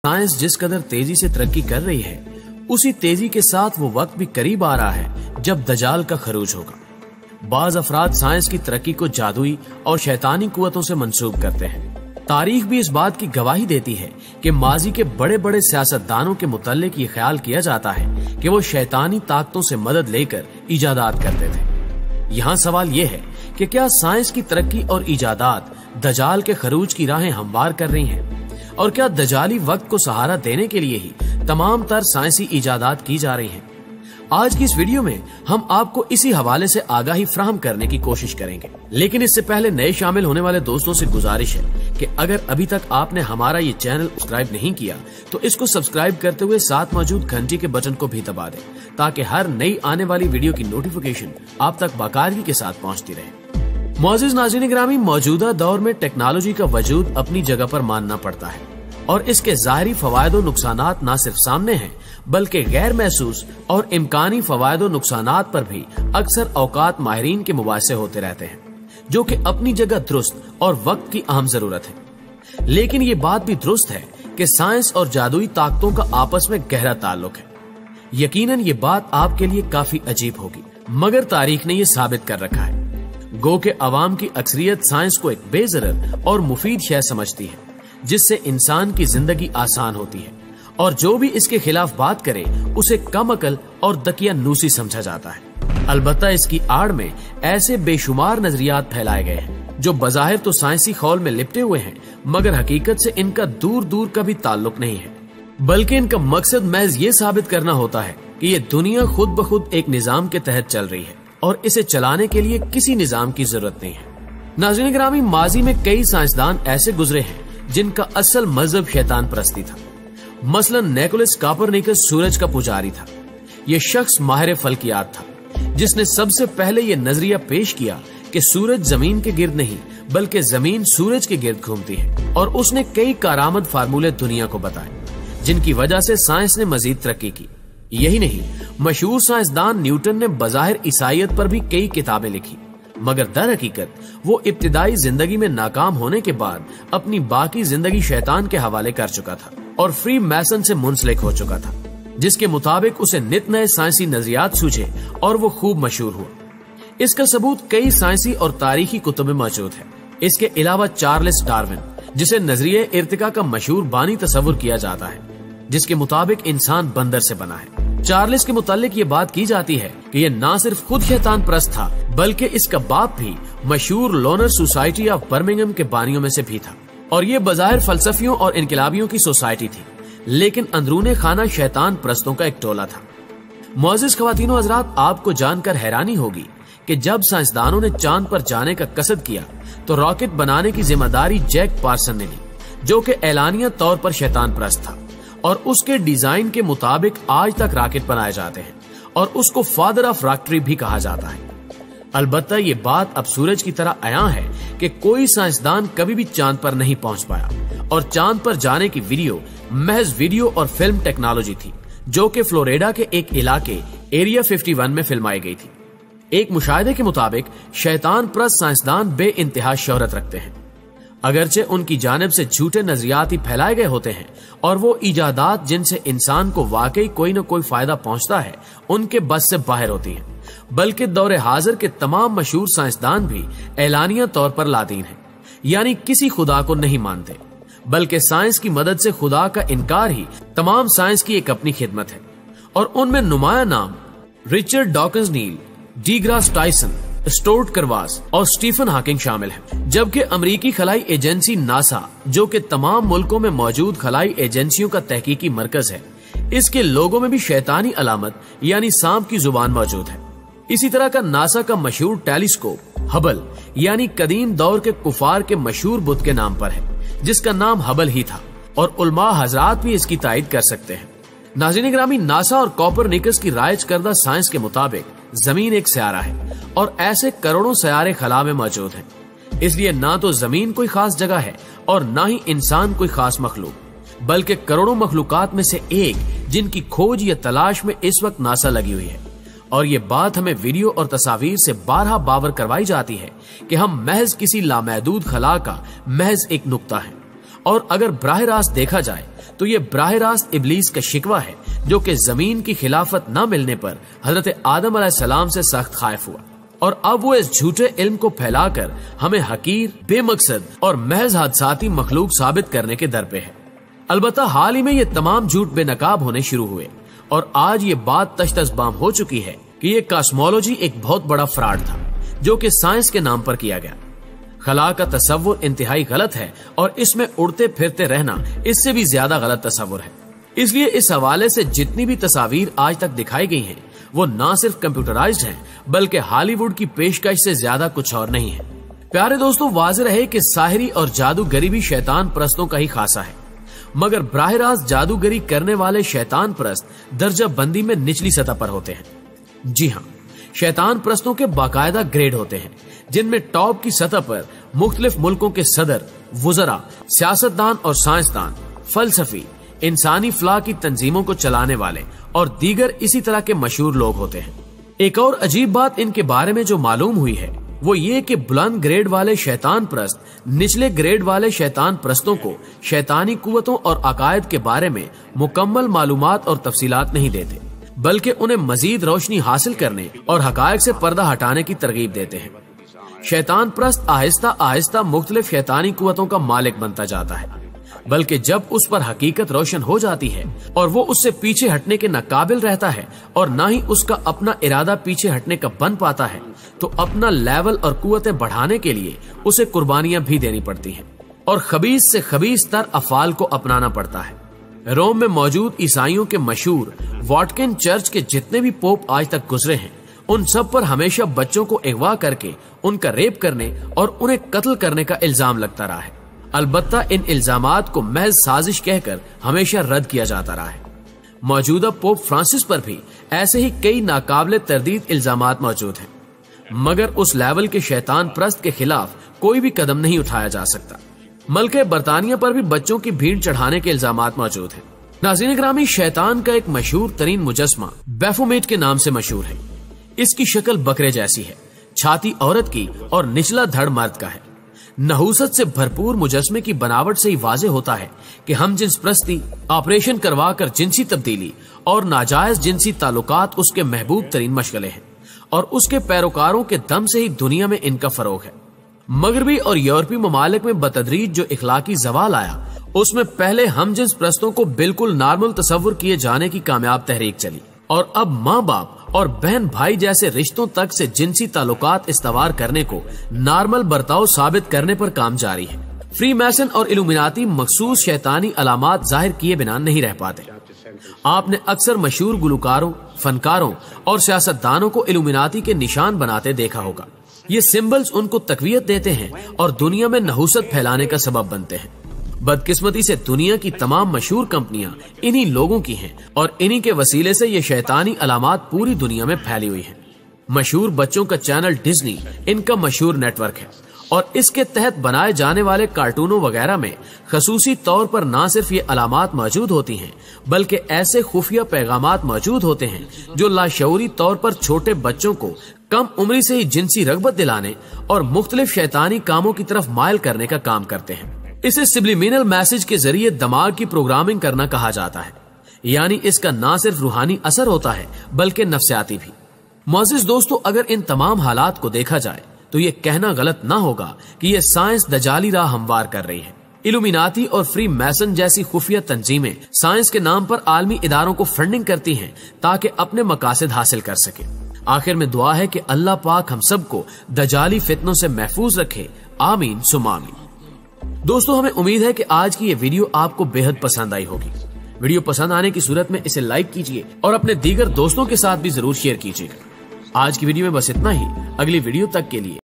Science जिस कदर तेजी से तरक्की कर रही है, उसी तेजी के साथ वो वक्त भी करीब आ रहा है जब दजाल का खरूज होगा। बाज अफराद साइंस की तरक्की को जादुई और शैतानी कुव्वतों से मंसूब करते हैं। तारीख भी इस बात की गवाही देती है कि माजी के बड़े बड़े सियासतदानों के मुताल्लिक ये ख्याल किया जाता है कि वो शैतानी ताकतों से मदद लेकर इजादात करते थे। यहाँ सवाल ये है कि क्या साइंस की तरक्की और इजादात दजाल के खरूज की राहें हमवार कर रही हैं? और क्या दजाली वक्त को सहारा देने के लिए ही तमाम तर साइंसी इजादात की जा रही हैं? आज की इस वीडियो में हम आपको इसी हवाले से आगाही फराहम करने की कोशिश करेंगे। लेकिन इससे पहले नए शामिल होने वाले दोस्तों से गुजारिश है कि अगर अभी तक आपने हमारा ये चैनल सब्सक्राइब नहीं किया तो इसको सब्सक्राइब करते हुए साथ मौजूद घंटी के बटन को भी दबा दें, ताकि हर नई आने वाली वीडियो की नोटिफिकेशन आप तक बाकायदगी के साथ पहुँचती रहे। मुअज़्ज़िज़ नाज़रीन गिरामी, मौजूदा दौर में टेक्नोलॉजी का वजूद अपनी जगह पर मानना पड़ता है और इसके ज़ाहिरी फवायद और नुकसानात न सिर्फ सामने हैं, बल्कि गैर महसूस और इम्कानी फवायद और नुकसानात पर भी अक्सर औकात माहिरीन के मुबाहिसे होते रहते हैं, जो कि अपनी जगह दुरुस्त और वक्त की अहम जरूरत है। लेकिन ये बात भी दुरुस्त है कि साइंस और जादुई ताकतों का आपस में गहरा ताल्लुक है। यकीनन ये बात आपके लिए काफी अजीब होगी, मगर तारीख ने ये साबित कर रखा है। गो के अवाम की अक्सरियत साइंस को एक बेज़रर और मुफीद शय समझती है, जिससे इंसान की जिंदगी आसान होती है, और जो भी इसके खिलाफ बात करे उसे कम अकल और दकियानूसी समझा जाता है। अलबत्ता इसकी आड़ में ऐसे बेशुमार नजरियात फैलाए गए हैं जो बज़ाहिर तो साइंसी खौल में लिपटे हुए हैं, मगर हकीकत से इनका दूर दूर का भी ताल्लुक नहीं है, बल्कि इनका मकसद महज ये साबित करना होता है कि ये दुनिया खुद ब खुद एक निजाम के तहत चल रही है और इसे चलाने के लिए किसी निजाम की जरूरत नहीं है। नाज़रीन गिरामी, माजी में कई साइंसदान ऐसे गुजरे हैं जिनका असल मजहब शैतान परस्ती था। मसलन निकोलस कोपरनिकस सूरज का पुजारी था। ये शख्स माहिर फल्कियात था, जिसने सबसे पहले ये नजरिया पेश किया कि सूरज जमीन के गिर्द नहीं बल्कि जमीन सूरज के गिर्द घूमती है, और उसने कई कारामद फार्मूले दुनिया को बताए, जिनकी वजह से साइंस ने मजीद तरक्की की। यही नहीं, मशहूर साइंसदान न्यूटन ने बज़ाहिर ईसाइयत पर भी कई किताबें लिखी, मगर दर हकीकत वो इब्तिदाई जिंदगी में नाकाम होने के बाद अपनी बाकी जिंदगी शैतान के हवाले कर चुका था और फ्री मैसन से मुंसलिक हो चुका था, जिसके मुताबिक उसे नित नए साइंसी नजरियात सूझे और वो खूब मशहूर हुआ। इसका सबूत कई साइंसी और तारीखी कुतुब में मौजूद है। इसके अलावा चार्ल्स डार्विन, जिसे नजरिए इर्तिका का मशहूर बानी तस्वुर किया जाता है, जिसके मुताबिक इंसान बंदर से बना है। चार्ल्स के मुतालिक ये बात की जाती है कि ये न सिर्फ खुद शैतान परस्त था, बल्कि इसका बाप भी मशहूर लोनर सोसाइटी ऑफ बर्मिंघम के बानियों में से भी था, और ये बज़ाहिर फलसफियों और इनकलाबियों की सोसाइटी थी, लेकिन अंदरूने खाना शैतान परस्तों का एक टोला था। मुअज़्ज़िज़ ख़वातीन व हज़रात, आपको जानकर हैरानी होगी कि जब साइंसदानों ने चांद पर जाने का कसद किया तो रॉकेट बनाने की जिम्मेदारी जैक पार्सन ने ली, जो कि एलानिया तौर पर शैतान परस्त था, और उसके डिजाइन के मुताबिक आज तक रॉकेट बनाए जाते हैं और उसको फादर ऑफ रॉकेटरी भी कहा जाता है। अलबत्ता ये बात अब सूरज की तरह आया है कि कोई साइंसदान कभी भी चांद पर नहीं पहुंच पाया, और चांद पर जाने की वीडियो महज वीडियो और फिल्म टेक्नोलॉजी थी, जो कि फ्लोरिडा के एक इलाके एरिया 51 में फिल्माई गई थी। एक मुशाहिदे के मुताबिक शैतान परस्त साइंसदान बे इंतहा शोहरत रखते हैं, अगरचे उनकी जानिब से झूठे नजरियात ही फैलाए गए होते हैं, और वो इजादात जिनसे इंसान को वाकई कोई न कोई फायदा पहुंचता है उनके बस से बाहर होती हैं। बल्कि दौरे हाजिर के तमाम मशहूर साइंसदान भी एलानिया तौर पर लादीन हैं, यानी किसी खुदा को नहीं मानते, बल्कि साइंस की मदद से खुदा का इनकार ही तमाम साइंस की एक अपनी खिदमत है। और उनमें नुमाया नाम रिचर्ड डॉकिंस नील, डीग्रास टाइसन, स्टुअर्ट करवास और स्टीफन हॉकिंग शामिल हैं। जबकि अमेरिकी खलाई एजेंसी नासा, जो कि तमाम मुल्कों में मौजूद खलाई एजेंसियों का तहकीकी मरकज है, इसके लोगों में भी शैतानी अलामत यानी सांप की जुबान मौजूद है। इसी तरह का नासा का मशहूर टेलीस्कोप हबल यानी कदीम दौर के कुफार के मशहूर बुत के नाम पर है, जिसका नाम हबल ही था, और उलमा हजरात भी इसकी तायद कर सकते हैं। नाज़रीन गिरामी, नासा और कोपरनिकस की राइज करदा साइंस के मुताबिक जमीन एक सयारा है, और ऐसे करोड़ों सयारे खला में मौजूद हैं। इसलिए ना तो जमीन कोई खास जगह है और ना ही इंसान कोई खास मखलूक, बल्कि करोड़ों मखलूकात में से एक जिनकी खोज या तलाश में इस वक्त नासा लगी हुई है। और ये बात हमें वीडियो और तस्वीर से बारहा बावर करवाई जाती है कि हम महज किसी लामहदूद खला का महज एक नुक्ता है, और अगर बराह रास्त देखा जाए तो ये बराह रास्त इब्लीस का शिकवा है, जो कि जमीन की खिलाफत न मिलने पर हजरत आदम अलैहिस्सलाम से सख्त खाइफ हुआ, और अब वो इस झूठे इल्म को फैलाकर हमें हकीर, बेमकसद और महज हादसाती मखलूक साबित करने के दर पे है। अलबत्ता हाल ही में ये तमाम झूठ बेनकाब होने शुरू हुए और आज ये बात तश्तज़बाम हो चुकी है कि ये कॉस्मोलॉजी एक बहुत बड़ा फ्रॉड था जो कि साइंस के नाम पर किया गया। खला का तस्वुर इंतहाई गलत है और इसमें उड़ते फिरते रहना इससे भी ज्यादा गलत तस्वुर है। इसलिए इस हवाले से जितनी भी तस्वीर आज तक दिखाई गई हैं, वो न सिर्फ कंप्यूटराइज्ड हैं बल्कि हॉलीवुड की पेशकश से ज्यादा कुछ और नहीं है। प्यारे दोस्तों, वाज़ेह रहे कि साहिरी और जादूगरी भी शैतान परस्तों का ही खासा है, मगर बराह रास्त जादूगरी करने वाले शैतान परस्त दर्जा बंदी में निचली सतह पर होते हैं। जी हाँ, शैतान परस्तों के बाकायदा ग्रेड होते हैं, जिनमें टॉप की सतह पर मुख्तलिफ मुल्कों के सदर, वुज़रा, सियासतदान और साइंसदान, फलसफी, इंसानी फलाह की तंजीमों को चलाने वाले और दीगर इसी तरह के मशहूर लोग होते हैं। एक और अजीब बात इनके बारे में जो मालूम हुई है वो ये कि बुलंद ग्रेड वाले शैतान परस्त निचले ग्रेड वाले शैतान परस्तों को शैतानी कुव्वतों और अकायद के बारे में मुकम्मल मालूमात और तफसीलात नहीं देते, बल्कि उन्हें मजीद रोशनी हासिल करने और हकायक से पर्दा हटाने की तरगीब देते हैं। शैतान परस्त आहिस्ता आहिस्ता मुख्तलिफ शैतानी कुव्वतों का मालिक बनता जाता है, बल्कि जब उस पर हकीकत रोशन हो जाती है और वो उससे पीछे हटने के नाकाबिल रहता है और न ही उसका अपना इरादा पीछे हटने का बन पाता है, तो अपना लेवल और कुव्वतें बढ़ाने के लिए उसे कुर्बानियां भी देनी पड़ती हैं और खबीस से खबीस तर अफाल को अपनाना पड़ता है। रोम में मौजूद ईसाइयों के मशहूर वॉटकिन चर्च के जितने भी पोप आज तक गुजरे हैं, उन सब पर हमेशा बच्चों को अगवा करके उनका रेप करने और उन्हें कत्ल करने का इल्जाम लगता रहा है। अलबत्ता इन इल्जामात को महज साजिश कहकर हमेशा रद्द किया जाता रहा है। मौजूदा पोप फ्रांसिस पर भी ऐसे ही कई नाकाबिले तरदीद इल्जामात मौजूद हैं, मगर उस लेवल के शैतान परस्त के खिलाफ कोई भी कदम नहीं उठाया जा सकता। मल्के बरतानिया पर भी बच्चों की भीड़ चढ़ाने के इल्जामात मौजूद हैं। नाज़रीन ग्रामी, शैतान का एक मशहूर तरीन मुजस्मा बैफोमेट के नाम से मशहूर है। इसकी शक्ल बकरे जैसी है, छाती औरत की और निचला धड़ मर्द का है। नहूसत से भरपूर मुजस्मे की बनावट से ही वाज़ेह होता है कि हम जिन्स प्रस्ती, ऑपरेशन करवाकर जिनसी तब्दीली और नाजायज जिनसी ताल्लुकात उसके महबूब तरीन मशगले हैं और उसके पैरोकारों के दम से ही दुनिया में इनका फरोग है। मगरबी और यूरोपीय ममालिक में बतदरीज जो इखलाकी जवाल आया, उसमें पहले हम जिन्स प्रस्तों को बिल्कुल नॉर्मल तस्वुर किए जाने की कामयाब तहरीक चली और अब माँ बाप और बहन भाई जैसे रिश्तों तक से जिनसी ताल्लुकात इस्तवार करने को नॉर्मल बर्ताव साबित करने पर काम जारी है। फ्री मैसन और इल्यूमिनाती मखसूस शैतानी अलामात जाहिर किए बिना नहीं रह पाते। आपने अक्सर मशहूर गुलकारों, फनकारों और सियासतदानों को इल्यूमिनाती के निशान बनाते देखा होगा। ये सिंबल्स उनको तकवीयत देते हैं और दुनिया में नहूसत फैलाने का सबब बनते हैं। बदकिस्मती से दुनिया की तमाम मशहूर कंपनियां इन्हीं लोगों की हैं और इन्हीं के वसीले से ये शैतानी अलामात पूरी दुनिया में फैली हुई हैं। मशहूर बच्चों का चैनल डिज्नी इनका मशहूर नेटवर्क है और इसके तहत बनाए जाने वाले कार्टूनों वगैरह में खसूसी तौर पर न सिर्फ ये अलामात मौजूद होती हैं, बल्कि ऐसे खुफिया पैगामात मौजूद होते हैं जो लाशऊरी तौर पर छोटे बच्चों को कम उम्री से ही जिनसी रगबत दिलाने और मुख्तलिफ शैतानी कामों की तरफ मायल करने का काम करते हैं। इसे सिब्लिमिनल मैसेज के जरिए दिमाग की प्रोग्रामिंग करना कहा जाता है, यानी इसका न सिर्फ रूहानी असर होता है बल्कि नफ्सियाती भी। मोअज़्ज़िज़ दोस्तों, अगर इन तमाम हालात को देखा जाए तो ये कहना गलत ना होगा कि ये साइंस दजाली राह हमवार कर रही है। इल्यूमिनाती और फ्री मैसन जैसी खुफिया तंजीमें साइंस के नाम पर आलमी इदारों को फंडिंग करती हैं ताकि अपने मकासद हासिल कर सके। आखिर में दुआ है कि अल्लाह पाक हम सबको दजाली फितनों से महफूज रखे। आमीन सुम्मा आमीन। दोस्तों, हमें उम्मीद है कि आज की ये वीडियो आपको बेहद पसंद आई होगी। वीडियो पसंद आने की सूरत में इसे लाइक कीजिए और अपने दीगर दोस्तों के साथ भी जरूर शेयर कीजिएगा। आज की वीडियो में बस इतना ही। अगली वीडियो तक के लिए